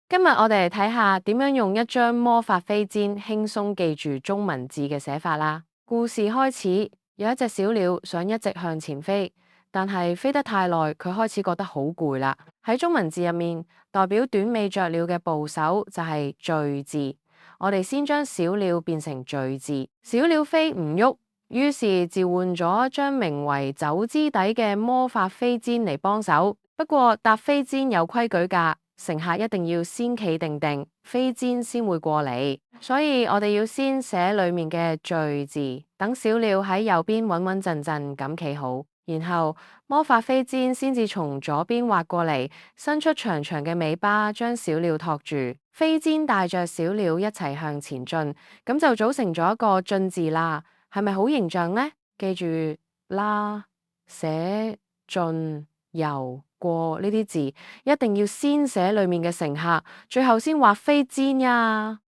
今日我哋嚟睇下點樣用一張魔法飛氈輕鬆記住中文字嘅寫法啦。故事開始，有一隻小鳥想一直向前飛，但係飛得太耐，佢開始覺得好攰啦。喺中文字入面，代表短尾雀鳥嘅部首就係序字。我哋先將小鳥變成序字，小鳥飛唔喐，於是召喚咗張名為走之底嘅魔法飛氈嚟幫手。不過搭飛氈有規矩㗎。乘客一定要先企定定，飛氈先會過嚟，所以我哋要先寫裏面嘅序字，等小鳥喺右邊穩穩陣陣咁企好，然後魔法飛氈先至從左邊滑過嚟，伸出長長嘅尾巴將小鳥托住，飛氈帶着小鳥一齊向前進，咁就組成咗一個進字啦，係咪好形象呢？記住啦，寫進游過呢啲字，一定要先寫裏面嘅乘客，最後先畫飛氈呀。